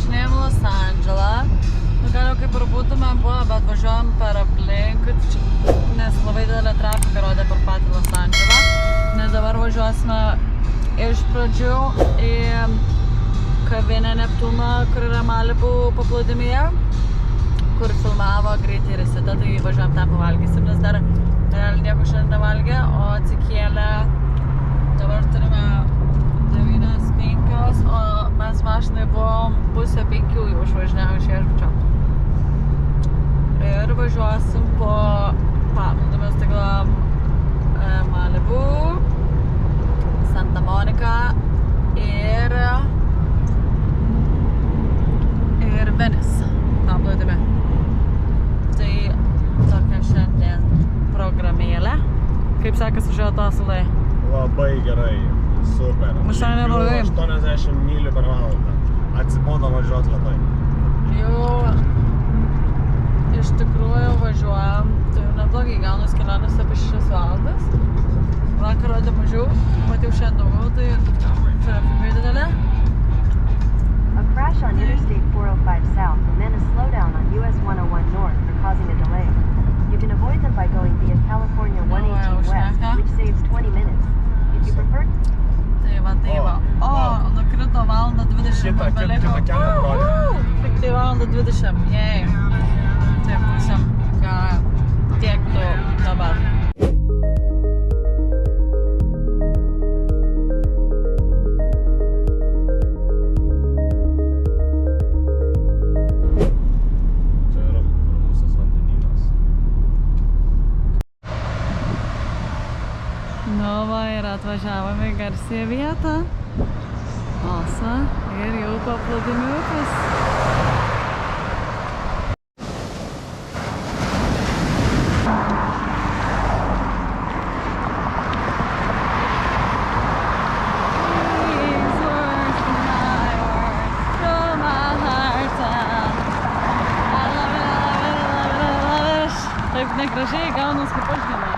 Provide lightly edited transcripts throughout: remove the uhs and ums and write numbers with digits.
važinėjom Los Andželą. Nu, gal jau kaip ir būtumėm buvę, bet važiuojam per aplink, nes labai didelė trafika rodė per patį Los Andželą. Nes dabar važiuosime iš pradžių į kavinę Neptūną, kur yra Malibu paplūdimyje, kur filmavo Greitąjį resetą, tai važiuojam ten pavalgysim, nes dar nieko šiandien nevalgė, o atsikėlę dabar turime 9:05, o mes mašinai buvom 4:30 jau išvažinėjom iš viešbučio. Ir važiuosim po paplūdimio stiklą Malibu, Santa Monica ir Venice paplūdimio. Tai tokia šiandien programėlė. Kaip sekasi važiuoti Asulai? Labai gerai, super. Visai neblogai. 80 mylių per valandą. Atsibodo važiuoti labai. Jau iš tikrųjų važiuojam, tai jau neblogai gaunasi kelionės apie 6 valandas. Vakar rodė mažiau, matėjau šiandien daugiau, tai trafikai didelė. A crash on Interstate 405 South and then a slowdown on US 101 North are causing a delay. You can avoid them by going via California 118 West, which saves 20 minutes. If you prefer... Tai va. O, nukrito valandą 20. Kitą kelią parodė. Tik tai valandą 20. Jei. Tai būsim tiek tu dabar. Nu va, ir atvažiavome į garsią vietą. Osa ir jau paplūdimiukas. Taip negražiai gaunas kaip aš gyvenu.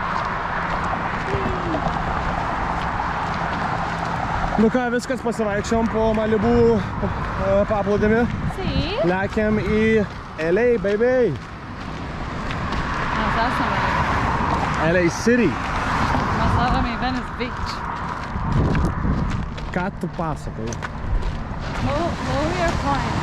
Nu ką, viskas pasivaikščiom po Malibu paplūdimį. Lekiam į LA, baby. Mes esame LA City. Mes esame į Venice Beach. Ką tu pasakoji? Move your point.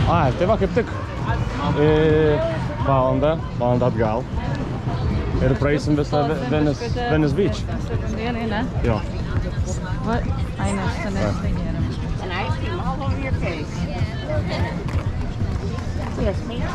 Ai, tai va kaip tik valandą atgal ir praeisim visą Venice Beach. Ne? Jo. Va, ai ne, šitą nesitagėrėm. An ice cream all over your face. Yes, ma'am.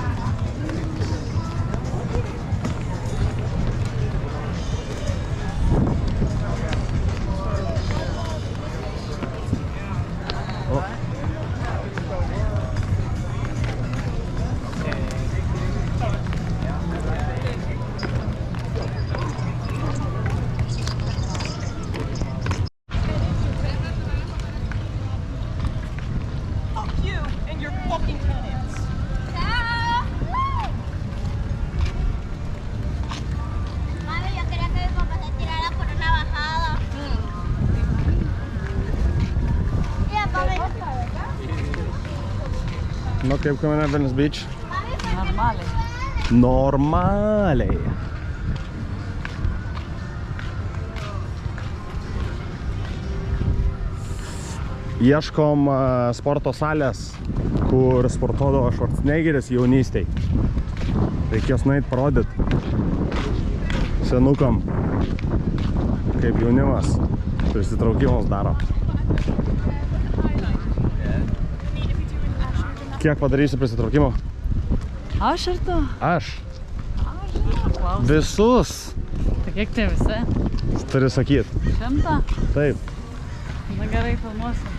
Nu kaip kaime Venice Beach? Normaliai. Normaliai. Ieškom sporto salės, kur sportuodavo Schwarzeneggeris jaunystėj. Reikės nueit parodyti senukam, kaip jaunimas prisitraukimus daro. Kiek padarysi prisitraukimo? Aš ir tu? Aš. Klausim. Visus. Tai kiek tie visi? Turi sakyt. 100? Taip. Na gerai, filmuosiu.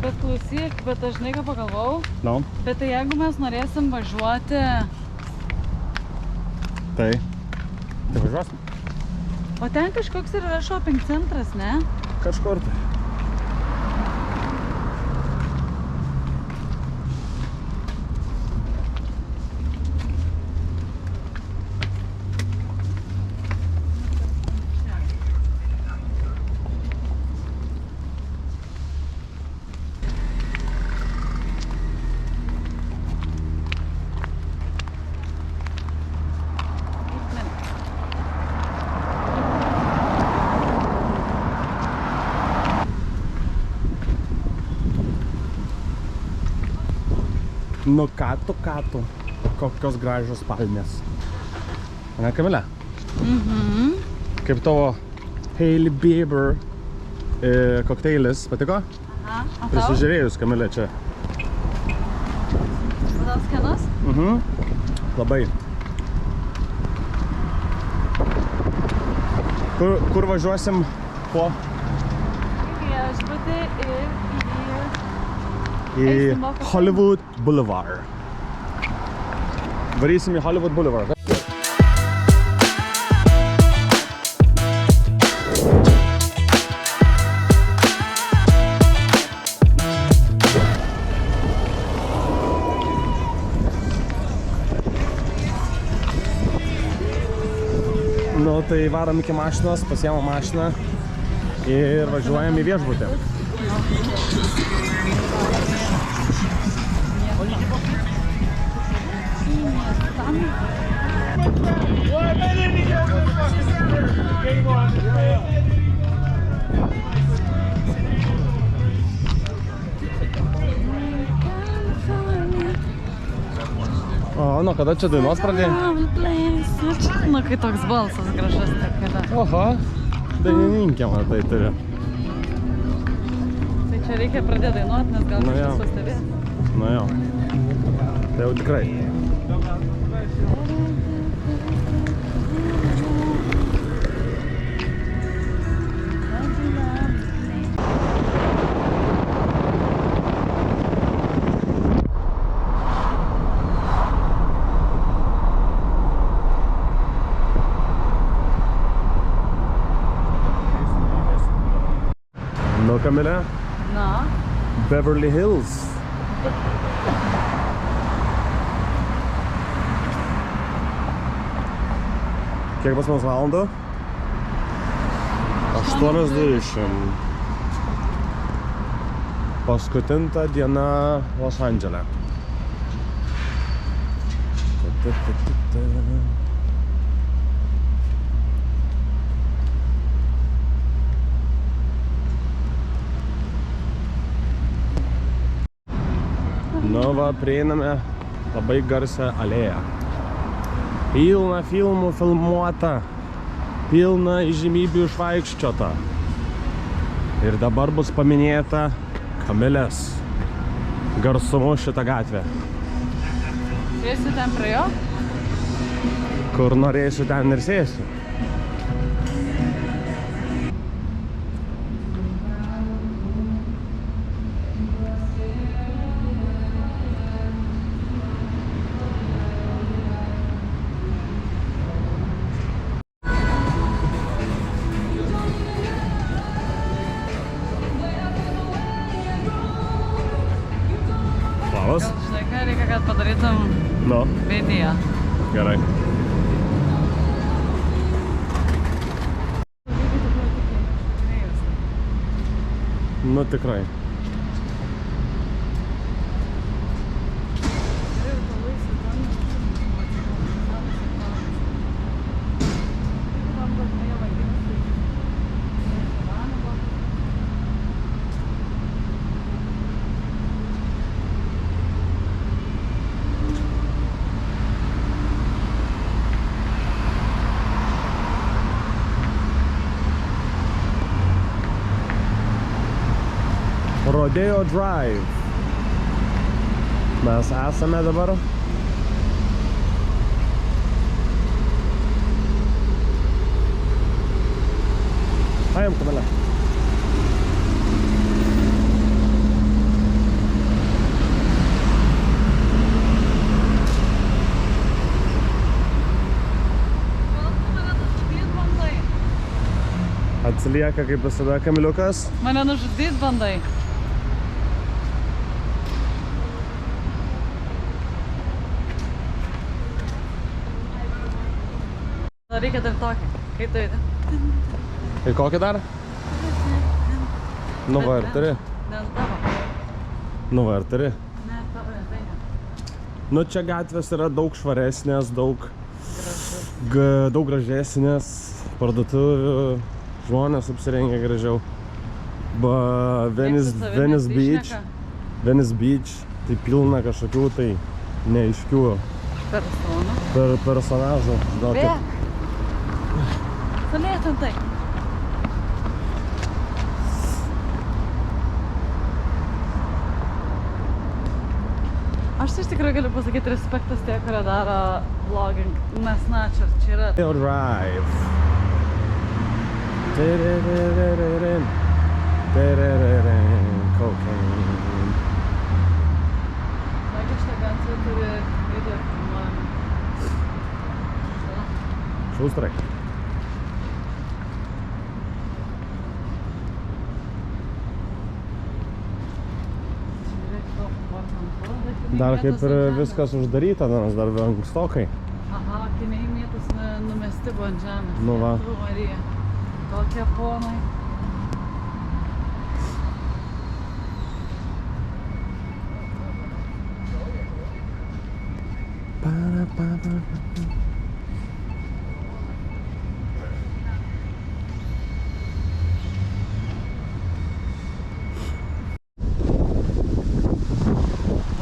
Bet klausyk, bet aš žinai ką pagalvojau. No. Bet tai jeigu mes norėsim važiuoti... Tai važiuosim. O ten kažkoks ir yra shopping centras, ne? Kažkur tai. Nu ką tu, kokios gražios palmės. Ne, Kamilė? Mhm. Kaip tavo Hailey Bieber kokteilis, patiko? Aha. O tau? Prisižiūrėjus, Kamilė, čia. O tau skanus? Labai. Kur važiuosim po? Viešbutį ir Į Hollywood Boulevard. Varysim į Hollywood Boulevard. Nu, tai varom iki mašinos, pasiemam mašiną ir važiuojam į viešbutį. O, nu kada čia dainuos pradėjai? Nu, kai toks balsas gražus, tai kada. Oho, dainininkė man tai turi. Tai čia reikia pradėti dainuoti, nes gal kažkas pastebės. Nu jo. Tai jau tikrai. Nu, Kamilė? Na? Beverly Hills. Kiek pas mums valandų? 80. Paskutinta diena Los Andžele. Nu va, prieiname labai garsią alėją. Pilna filmų filmuota, pilna įžymybių išvaikščiota. Ir dabar bus paminėta Kamilės garsumu šitą gatvę. Sėsiu ten prie jo? Kur norėsiu, ten ir sėsiu. Labas. Žinai ką, reikia, kad padarytum Nu, video. gerai. Nu, tikrai. Rodeo Drive. Mes esame dabar. Paėm, Kamilė. Atsilieka kaip visada Kamiliukas. Mane nužudyt bandai. Reikia dar tokį. Kaip tai? Tai kokį dar? Nu va ir turi. Ne, tavo. Nu va ir turi. Ne, tavo, tai ne. Nu čia gatvės yra daug švaresnės, daug gražesnės, parduotuvių, žmonės apsirengia gražiau. Venice Beach, tai pilna kažkokių tai neaiškių personažų. Bėk! Sulėtum tai. Aš iš tikrųjų galiu pasakyti respektas tie, kurie daro vlogging, nes na, čia yra. Drive. Cocaine. Sakė, šitą gatvę turi video filmuojami. Šustrai. Dar kaip ir viskas uždaryta, nes dar ankstokai. Aha, kiniai mėtus numesti buvo ant žemės. Nu va. Jėzau Marija. Tokie ponai.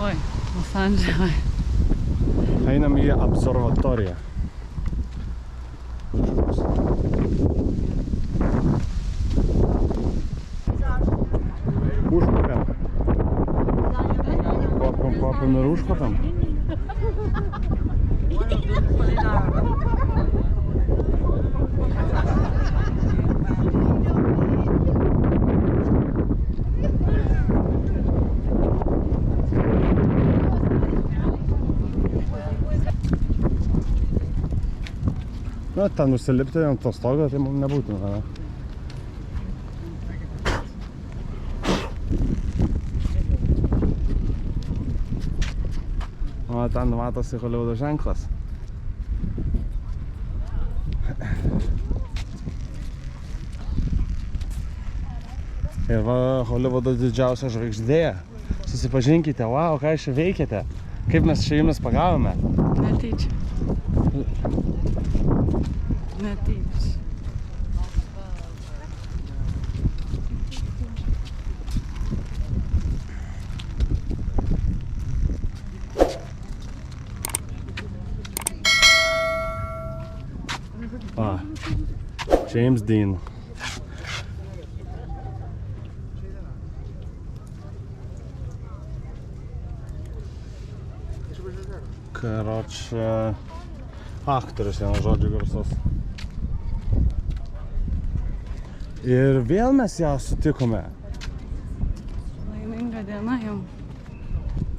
Oi, Los Andželai. Einam į observatoriją. Užkopėm. Kopėm ir užkopėm. Na, ten užsilipti ant to stogo, tai mums nebūtų. Ne? O, ten matosi Holivudo ženklas. Ir va, Holivudo didžiausia žvaigždė. Susipažinkite, wow, ką jūs čia veikiate. Kaip mes čia jumis pagavome. Netyčia. Netyčia. James Dean. Karoče, aktorius vienu žodžiu garsus. Ir vėl mes ją sutikome. Laiminga diena jum.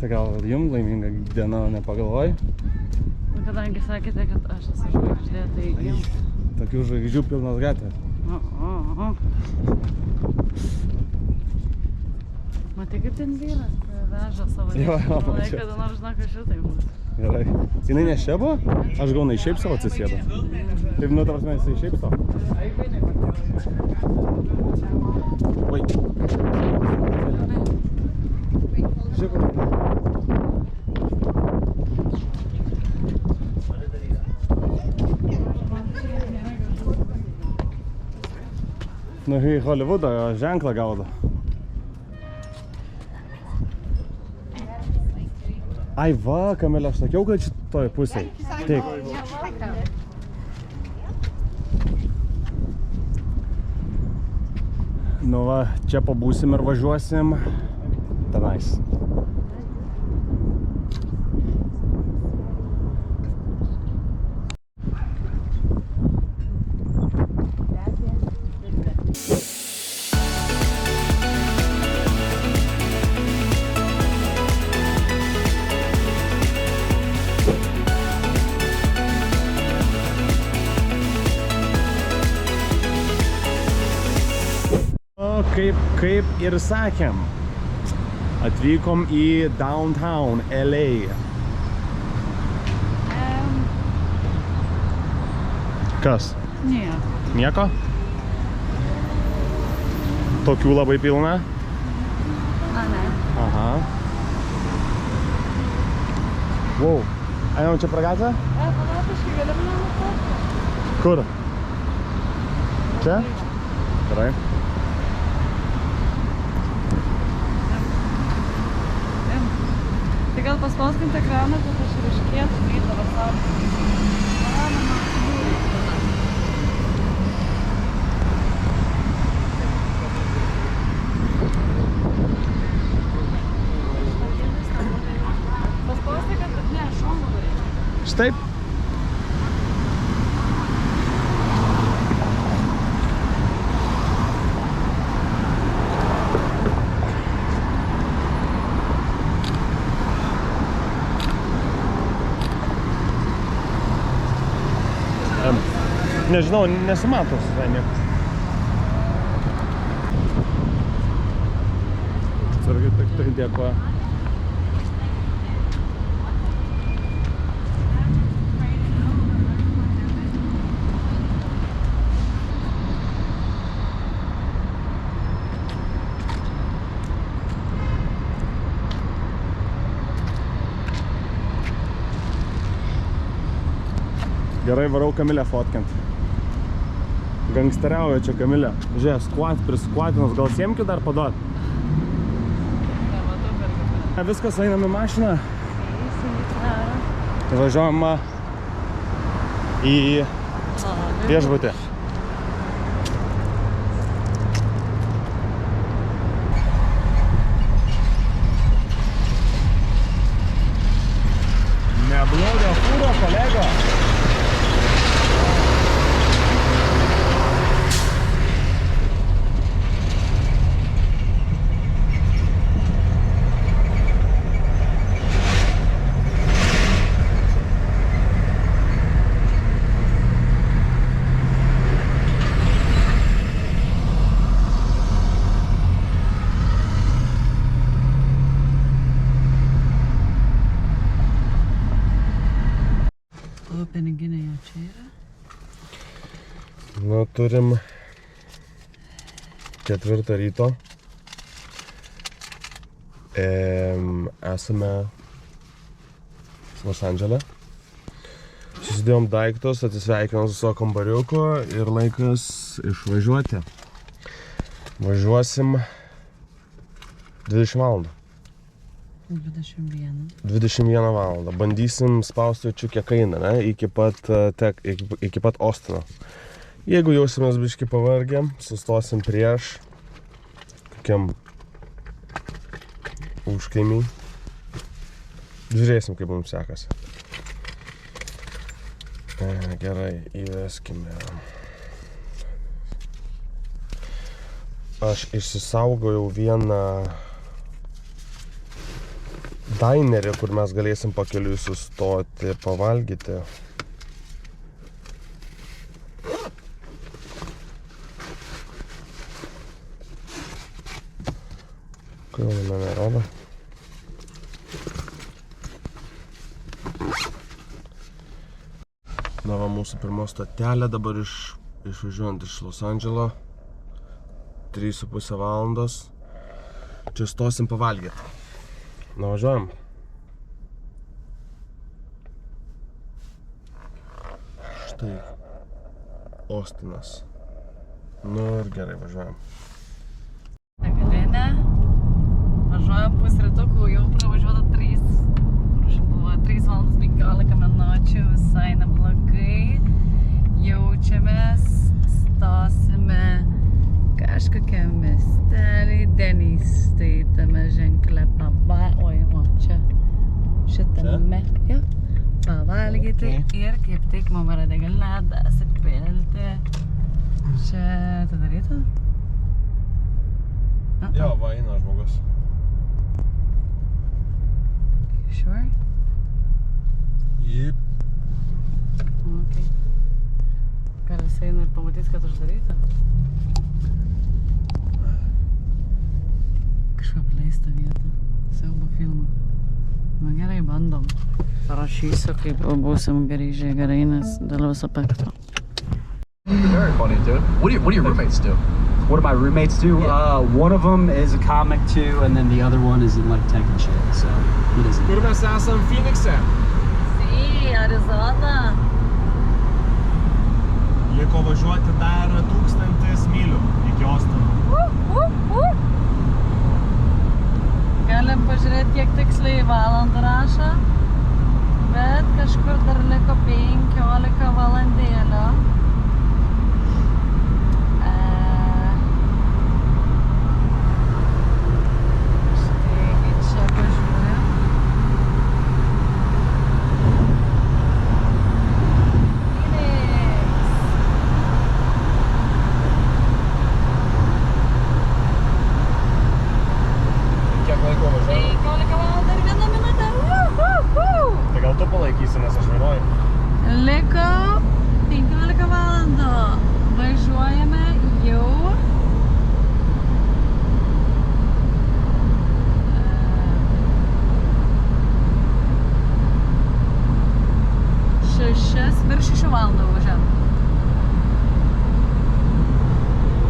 Tai gal jum laiminga diena nepagalvoj? Nu, kadangi sakėte, kad aš esu žvaigždė, tai jum. Tokių žvaigždžių pilnas gatvė. Matai, kaip ten vyras veža savo Jo, laiką, kada nors žinok, kad šitai bus. Gerai. Jinai ne čia buvo? Aš gal jinai šiaip savo atsisėdo. Taip, nu, ta prasme, jisai šiaip savo. Oi. Žiūrėk. Nu, į Holivudo ženklą gaudo. Ai va, Kamilė, aš sakiau, kad šitoj pusėj. Tik. Nu va, čia pabūsim ir važiuosim tenais. Kaip ir sakėm, atvykom į downtown LA. Kas? Nieko. Nieko? Tokių labai pilna? A, ne. Aha. Wow. Einam čia pra gatvę? Palapiškai galim nenupirkti. Kur? Čia? Gerai. Tai gal paspauskim ekraną, kad aš ryškėtų, nei tavo savo. Paspausti, kad ne, šoną reikia. Štaip. Nežinau, nesimato visai niekas. Atsargiai, tai dėkoja. Gerai, varau Kamilę fotkint. Gangsteriauja čia Kamilė. Žiūrėk, priskvatinas, gal siemkių dar paduot? Viskas, einam į mašiną. Važiuojam į viešbutį. Neblogo fūro, kolego. Piniginė jau čia yra. Nu, turim 4 ryto. Esame Los Andžele. Susidėjom daiktus, atsisveikinom su savo kambariuku ir laikas išvažiuoti. Važiuosim 20 valandų. 21 valandą. Bandysim spausti čiukę kainą, ne? Iki pat Ostino. Jeigu jausimės biškį pavargę, sustosim prieš kokiam užkaimiai. Žiūrėsim, kaip mums sekasi. Gerai, įveskime. Aš išsisaugojau vieną dainerį, kur mes galėsim pakeliui sustoti, pavalgyti. Kodėl man nerodo? Na va, mūsų pirma stotelė dabar išvažiuojant iš Los Andželo. 3,5 valandos. Čia stosim pavalgyti. Nuvažiuojam. Štai Ostinas. Nu ir gerai, važiuojam. Degalinė. Važiuojam pusrytukų, jau pravažiuota 3 valandas 15 minučių, visai neblogai. Jaučiamės, stosime Kažkokia miestelį Denys, tai tame ženkle o čia šitame, jo, pavalgyti ir kaip tik mum yra degalinė dasipilti. Čia atidaryta? Jo, va, eina žmogus. Sure? Jip. Okay. Gal jis eina ir pamatys, kad uždaryta? Kažką apleista vieta. Siaubo filmą. Na gerai, bandom. Parašysiu, kaip būsim grįžę gerai, nes dėl viso pikto. Very funny, dude. What do your roommates do? What do my roommates do? Yeah. One of them is a comic too, and then the other one is in like tech and shit. So he doesn't. Kur mes esam Phoenix'e? Sí, Arizona. Liko važiuoti dar 1000 mylių iki Ostono. Galim pažiūrėti, kiek tiksliai valandų rašo, bet kažkur dar liko 15 valandėlio. Štai čia važiuoja. Kiek laiko važiuoju? 15 valandų ir 1 minutė. Tai gal tu palaikysi, nes aš vairuoju. Liko 15 valandų. Važiuojame jau 6 valandų važiuojam.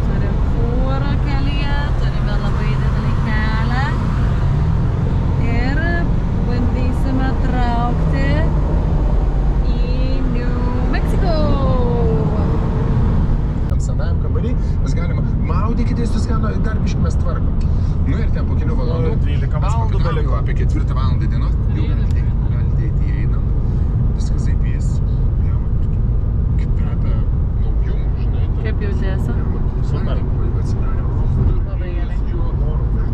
Turim fūrą kelyje, turime labai didelį kelią ir bandysime traukti į New Mexico. Tam senajam kambarį mes galime maudykitės, jūs galime dar biškį mes tvarkom. Nu ir ten po kelių valandų, 12 valandų beliko. apie 4 valandą dienos, jau galite eiti, einam, viskas įpės. Kaip kvepia naujumu, žinai. Kaip jautiesi? Super. Labai gerai.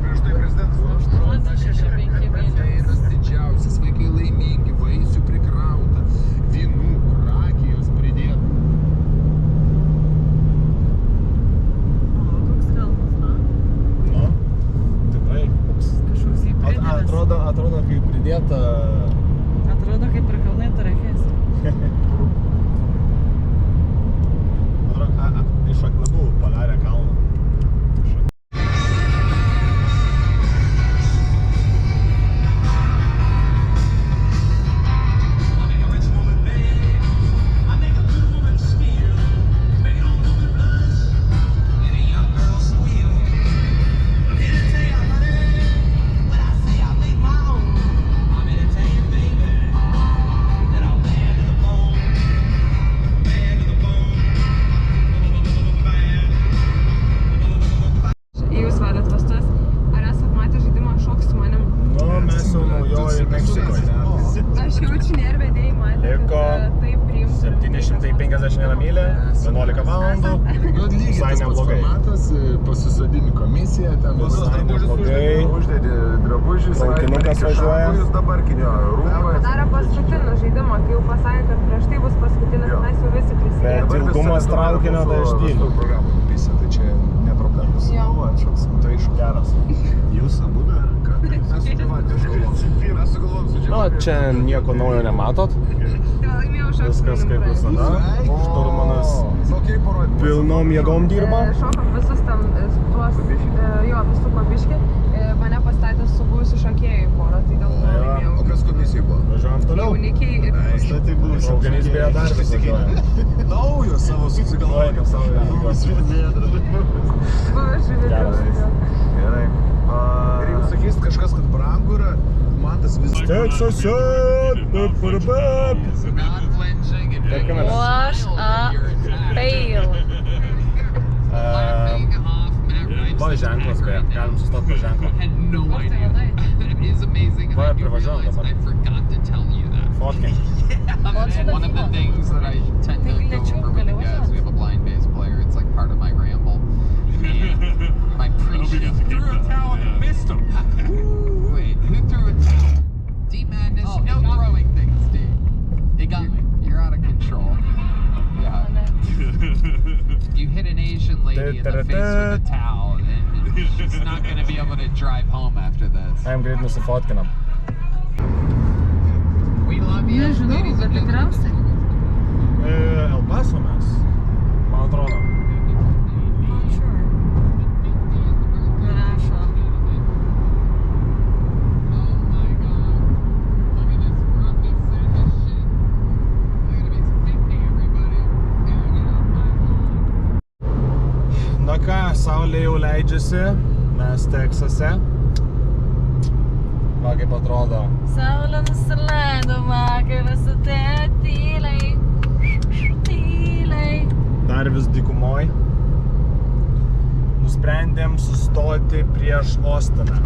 Prieš tai prezidentas 86,5 mylių. Tai yra didžiausias, vaikai laimingi, vaisių prikrauta, vynų, rakijos pridėta. Koks kalbas, na? Nu, tikrai. Kažkoks įpėdinis. Atrodo, kaip pridėta. Atrodo, kaip ir kalnai Tarakės. Atrodo, iš akmenų padarė kalną. Jūs vedėt vestas. Ar esat matę žaidimą Šok su manim? Nu, mes jau naujoji Meksikoje. Aš jaučiu nervedėjai matę, Liko kad taip priimtų. 751 mylė, 11 valandų. Nu, lygiai Visai tas pats neblogai. formatas, pasisadini komisiją, ten Visai neblogai. uždedi drabužius, Traukinukas važiuoja. dabarkinio rūmą. Padarė paskutinį žaidimą, kai jau pasakė, kad prieš tai bus paskutinis, Jo. mes jau visi Bet prisidėjome. ilgumas traukinio tai aš dyliu. Tai čia ne problemas. Jo. Tai iš geras. Jūs abu dar ką? Mes sugalvom su Nu, čia nieko naujo nematot. Tai laimėjau Šok su Viskas kaip manim. visada. Šturmanas pilnom jėgom dirba. Šokom visus ten tuos, jo, visų pabiškį. Mane pastatė su buvusiu šokėjų porą, tai dėl to laimėjau. O kas komisijai buvo? Važiuojam toliau. Jaunikiai ir Traukinys beje dar vis važiuoja. Naujo savo Susigalvojam savo jėgos. buvęs žaidėjas. Gerai. Ir jeigu sakysit kažkas, kad brangu yra, man tas vis... Teksase, Wash a fail. Va ženklas beje, galim sustoti po ženklo. Va ir privažiuojam dabar. Fotkink. One of the things that I tend to go over with the guys, we have a blind bass player. It's like part of my ramble. And lady in the face with a towel. And she's not going to be able to drive home after this. Jam greit nusifotkinam. We love you, Nežinau, ladies bet and gentlemen. tikriausiai. El Paso mes, man atrodo. Not sure. Rašo. Na ką, saulė jau leidžiasi, mes Teksase. Va kaip atrodo. Saulė nusileido vakar, visate tyliai. Tyliai. Dar vis dykumoj. Nusprendėm sustoti prieš Ostiną.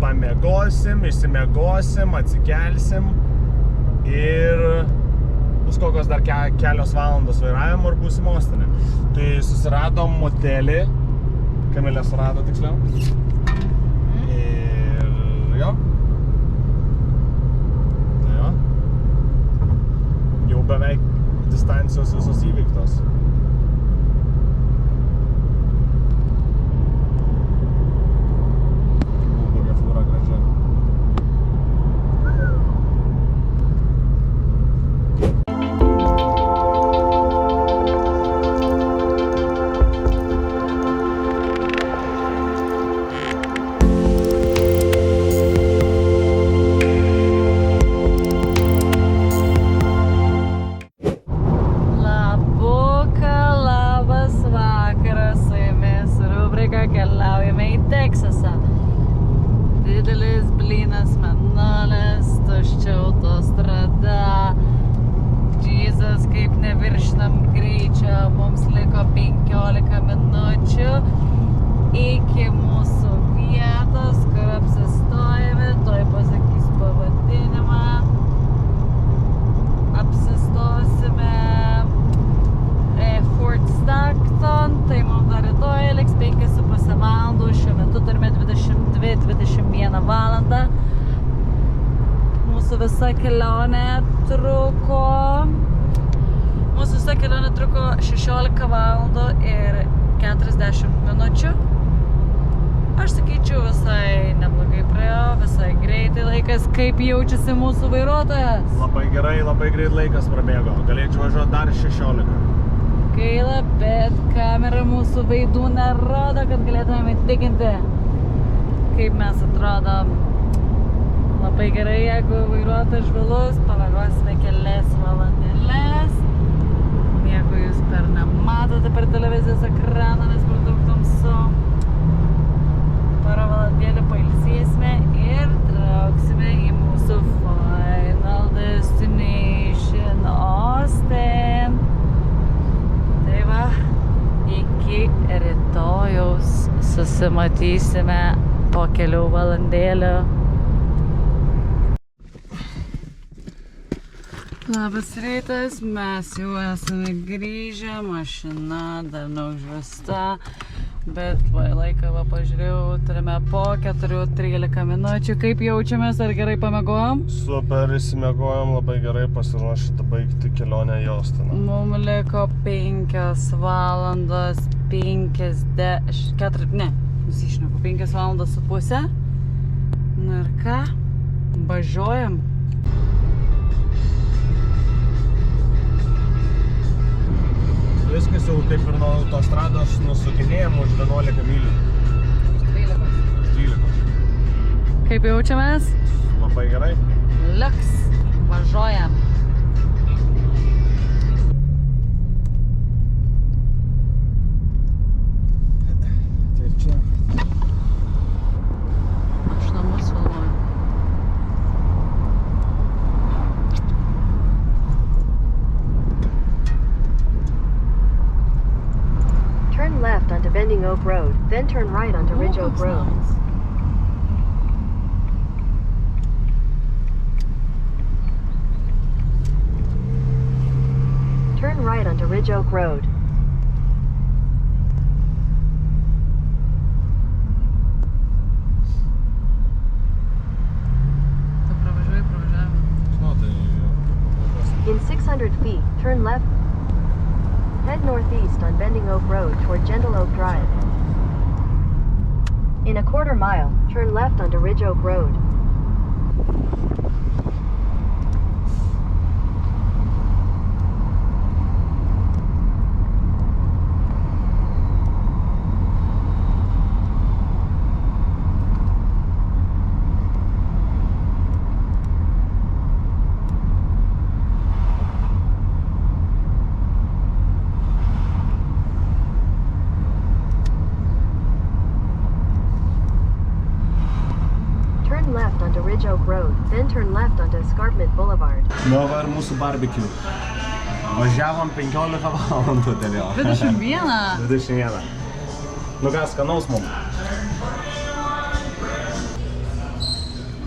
Pamiegosim, išsimiegosim, atsikelsim ir bus kokios dar kelios valandos vairavimo ir būsim Ostine. Tai susiradom motelį, Kamilė surado tiksliau. Ir jo. Tai jo. Jau beveik distancijos visos įveiktos. Kokia fūra gražia. Labas vakaras, su jumis rubrika Keliaujame į Teksasą. Didelis blynas Mėnulis, tuščia autostrada. Jesus, kaip neviršinam greičio, mums liko 15 minučių iki mūsų vietos, kur apsistojame, tuoj pasakysiu pavadinimą. Apsistosime Fort Stockton, tai mums dar rytoj liks 5,5 valandų, šiuo metu turime 22-21 valandą. Mūsų visa kelionė truko 16 valandų ir 40 minučių. Aš sakyčiau, visai neblogai praėjo, visai greitai laikas. Kaip jaučiasi mūsų vairuotojas? Labai gerai, labai greit laikas prabėgo. Galėčiau važiuoti dar 16. Gaila, bet kamera mūsų veidų nerodo, kad galėtumėm įtikinti, kaip mes atrodom. Labai gerai, jeigu vairuotojas žvalus, pavėluosime kelias valandėlės. Nieko jūs per nematote per televizijos ekraną, nes per daug tamsu. Porą valandėlį pailsėsime ir trauksime į mūsų final destination Austin. Tai va, iki rytojaus susimatysime po kelių valandėlių. Labas rytas, mes jau esame grįžę, mašina dar neužvesta, bet laiką va pažiūrėjau, turime po 4:13 minučių. Kaip jaučiamės, ar gerai pamiegojom? Super, įsimiegojom labai gerai, pasiruošę baigti kelionę į Ostiną. Mums liko 5 valandos 5 valandos su pusė. Na ir ką, važiuojam. Viskas jau taip ir nuo autostrados nusukinėjom už 11 mylių. 12. Kaip jaučiamės? Labai gerai. Liuks, važiuojam. Tai čia. Aš namus filmuoju. Turn left onto Bending Oak Road, then turn right onto Ridge Oak Road. Turn right onto Ridge Oak Road. Tu pravažiavimą. Nu, tai... In 600 feet, turn left. Head Head northeast on Bending Oak Road toward Gentle Oak Drive. In a quarter mile, turn left onto Ridge Oak Road. Turn left onto Ridge Oak Road, then turn left onto Escarpment Boulevard. Dabar mūsų barbecue. Važiavom 15 valandų dėl jo. 21. 21. Nu ką, skanaus mums.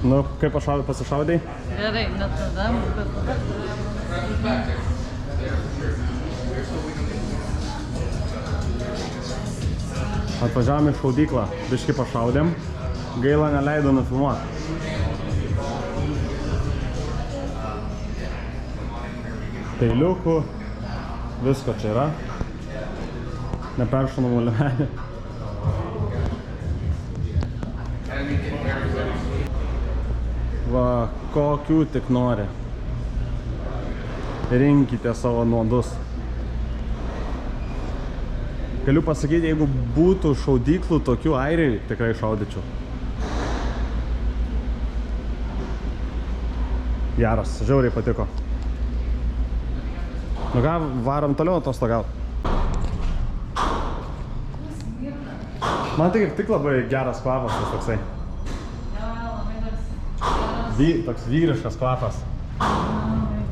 Nu, kaip pasišaudai? Gerai, net tada, bet tada. Atvažiavom į šaudyklą, biškį pašaudėm. Gaila neleido nufilmuoti. Peiliukų, visko čia yra. Neperšaunamų liemenį. Va, kokių tik nori. Rinkite savo nuodus. Galiu pasakyti, jeigu būtų šaudyklų tokių Airijai, tikrai šaudyčiau. Geras, žiauriai patiko. Nu ką, varom toliau atostogaut. Man tai kaip tik labai geras kvapas tas toksai. Toks vyriškas kvapas.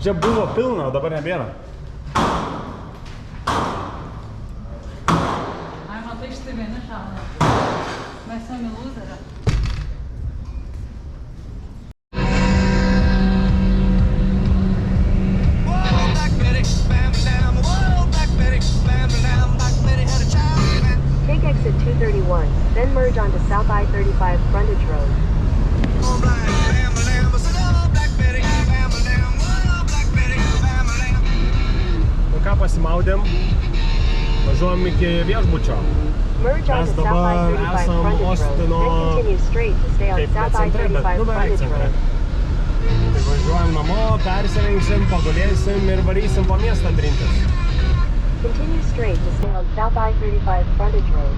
Čia buvo pilna, o dabar nebėra. Ai, matai, štai vieni šauna. Mes esame lūzerė. Take exit 231, then merge onto South I-35 frontage road. Nu ką, pasimaudėm, važiuojam iki viešbučio. Merge onto South dabar I-35 esam frontage road, Ostino, then continue straight to stay on kaip South centre, bet I-35 beveik frontage centre. road. Tai važiuojam namo, persirengsim, pagulėsim ir varysim po miestą trintis. Continue straight to stay on South I-35 frontage road.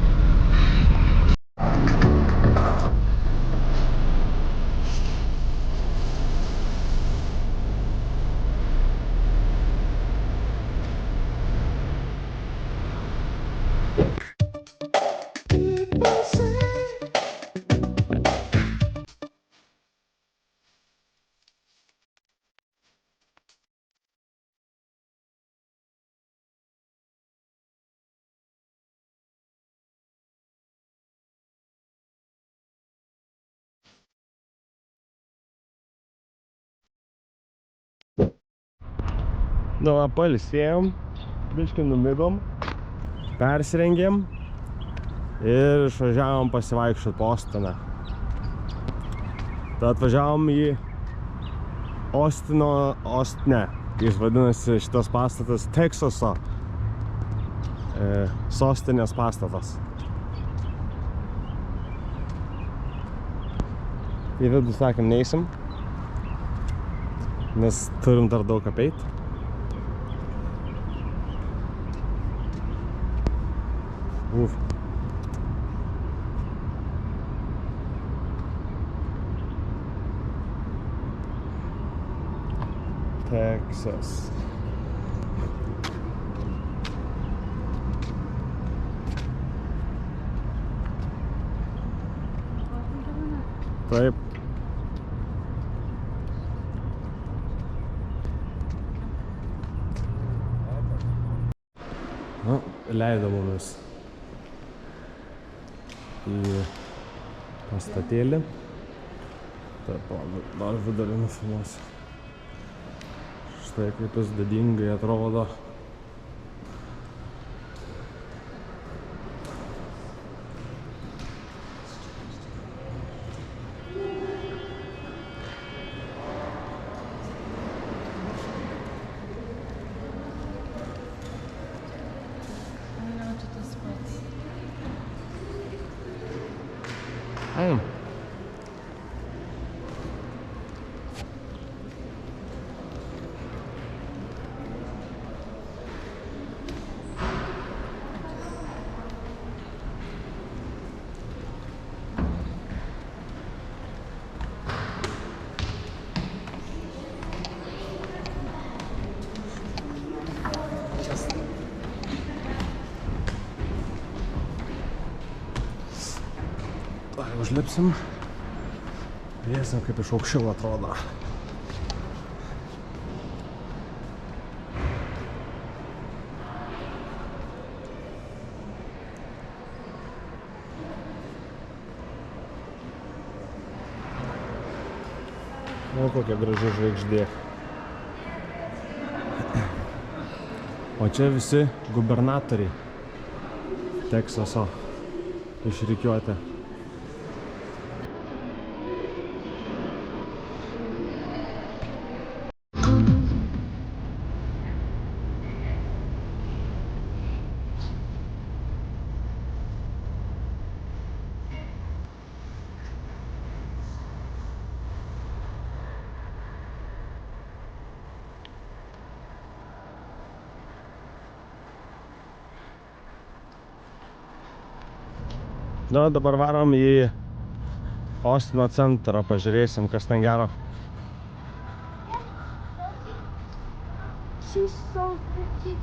Nu, va, pailsėjom, biškį numigom, persirengėm ir išvažiavom pasivaikščiot po Ostiną. Tai atvažiavom į jis vadinasi šitas pastatas Teksaso sostinės pastatas. Į vidų sakėm neisim, nes turim dar daug apeit. Uf. Texas. Taip. Nu, leido mumis į pastatėlį. Taip, dar vidurį nufilmuosiu. Štai kaip jis didingai atrodo. Einam. Užlipsim. Vėsim, kaip iš aukščiau atrodo. O, kokia graži žvaigždė. O čia visi gubernatoriai Teksaso išrikiuoti. Na, dabar varom į Ostino centrą, pažiūrėsim, kas ten gero. She's so pretty.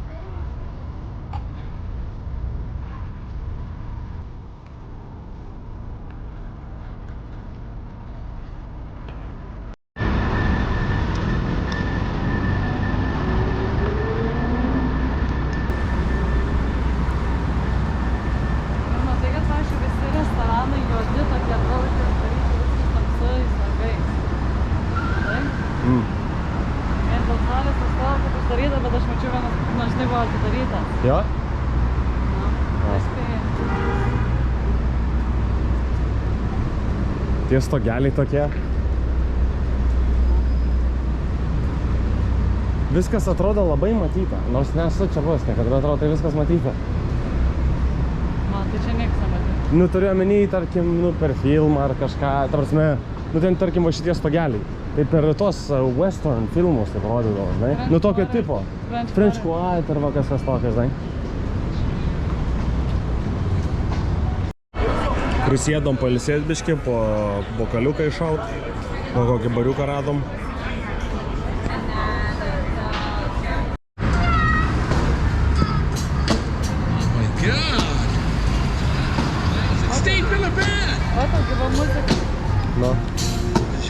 Bet aš mačiau vienas, žinai, buvo atidarytas. Jo? Tie stogeliai tokie. Viskas atrodo labai matyta, nors nesu čia buvęs niekada, bet atrodo, tai viskas matyta. Man, tai čia nieks nematyti. Nu, turiu omeny, tarkim, per filmą ar kažką, tarpsme, ten, tarkim, va šitie stogeliai. Tai per tos western filmus taip rodydavo, žinai. Nu, tokio tipo. French Quarter arba kažkas tokio, žinai. Prisėdom pailsėt biškį, po bokaliuką iššaut. Po kokį bariuką radom. Oh my god! Steve Philippin! O, tau gyva muzika. Nu.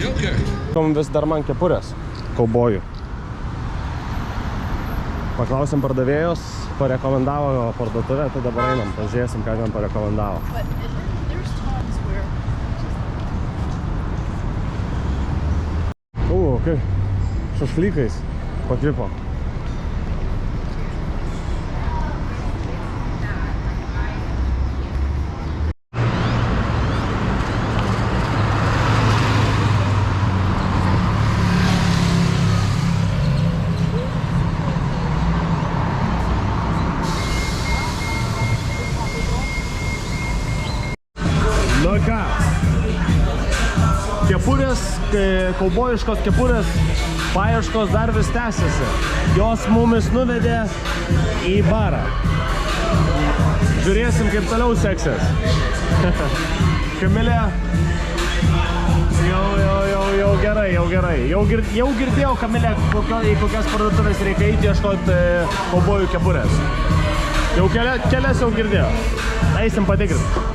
Joker! Kom vis dar man kepurės, kaubojų. Paklausėm pardavėjos, parekomendavo parduotuvę, tai dabar einam, pažiūrėsim, ką ten parekomendavo. Okay. Šašlykais pakvipo. Nu ką, kepurės, kaubojiškos kepurės paieškos dar vis tęsiasi. Jos mumis nuvedė į barą. Žiūrėsim, kaip toliau seksis. Kamilė, jau gerai. Jau girdėjau, Kamilė, į kokias parduotuvės reikia eiti ieškoti kaubojų kepurės. Jau kelias jau girdėjau. Eisim patikrinti.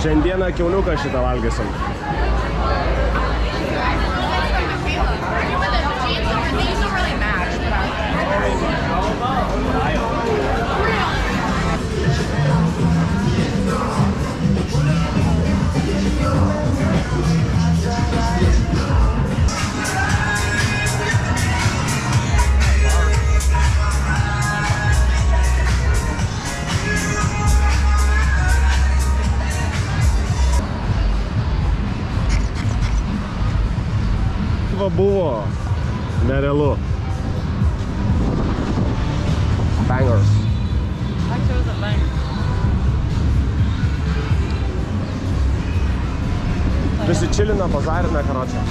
Šiandieną kiauliuką šitą valgysim. Buvo nerealu. Bangers. Ačiū už lengvą. Prisičilina, bazarina, karočią.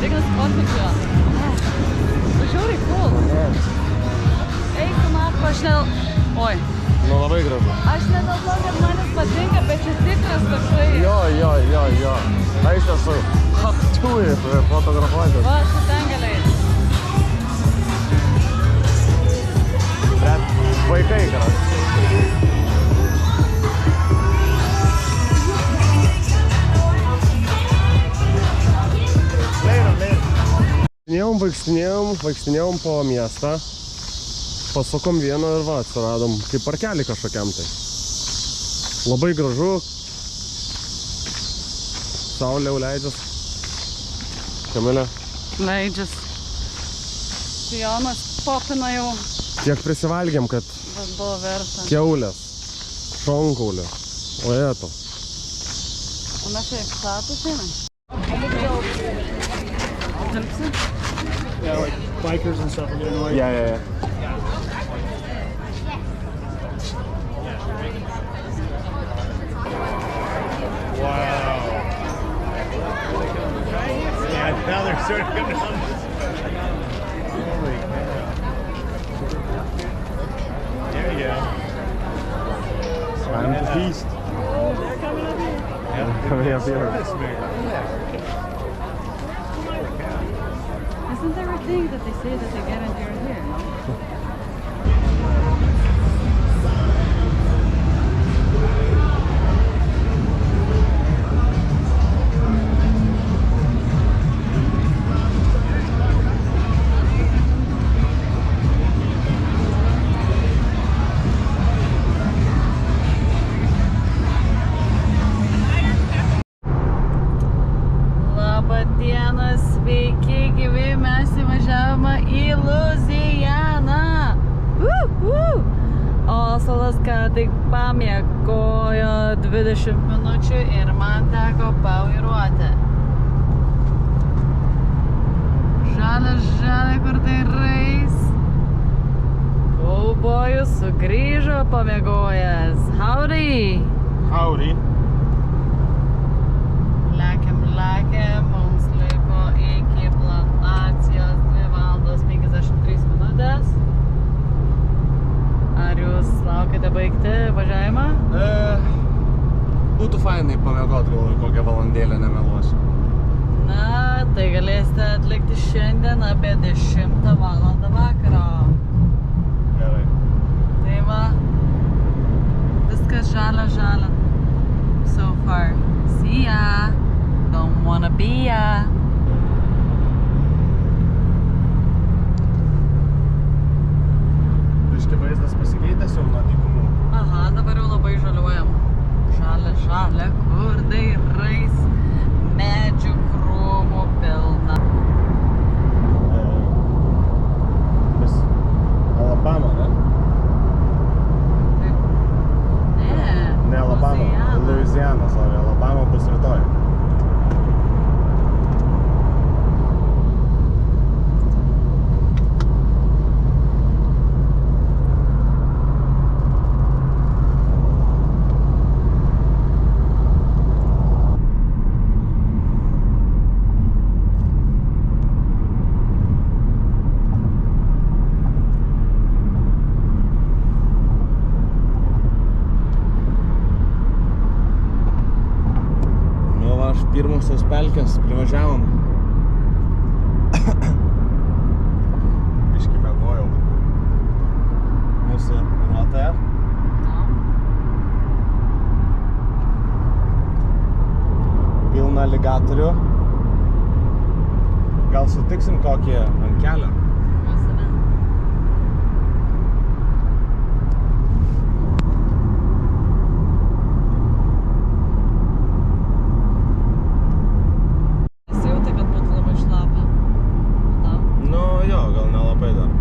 Reikia nusipotlikiu. Žiauriai cool. Eik, Marko, aš ne... Oi. Nu, labai gražu. Aš ne dėl to, kad man jis patinka, bet čia tikras toksai. Jo. Na, iš tiesų. Tui, fotografuoti. Va, aš ten galiai. Bet vaikai, karočią. Vaikštinėjom po miestą, pasukom vieną ir va, atsiradom kaip parkelį kažkokiam tai. Labai gražu, saulė jau leidžias. Kamilė? Leidžias. Sijonas popina jau. Tiek prisivalgėm, kad Bet buvo verta. kiaulės, šonkaulė, o eto. O mes čia status einam? Dirbsi? Yeah, like bikers and stuff are getting away. Yeah. Wow. Yeah, now they're sort of coming down. Holy cow. There you go. Time to feast. They're coming up here. Yeah, Coming up here. This big. Isn't there a thing that they say that they get into your hair, no? Sveiki, gyvi, mes įvažiavome į Luzianą. Osalas ką tik pamiegojo 20 minučių ir man teko pavairuoti. Žalia, kur tai rais. Kaubojus sugrįžo pamiegojęs. Howdy! Howdy. Lekiam, mums liko iki plantacijos 2 valandos 53 minutės. Ar jūs laukite baigti važiavimą? Būtų fainai pamiegot, galvoju, kokią valandėlę nemeluosiu. Na, tai galėsite atlikti šiandien apie 10 valandą vakaro. Gerai. Tai va, viskas žalia. So far. See ya! Don't wanna be ya! Biški vaizdas pasikeitęs jau nuo dykumų. Aha, dabar jau labai žaliuojam. Žalia, kur dairais, medžių krūmų pilna. Vis Alabama, ne? Ne Alabama, Louisiana, sorry. Alabama bus rytoj. Pirmosios pelkės privažiavom. Biški mėgojau. Mūsų vairuotoja. navigatorių. Gal sutiksim kokį ant kelio? Vasarą. Nesijauti, kad būtų labai šlapia. Tau? Nu jo, gal nelabai dar.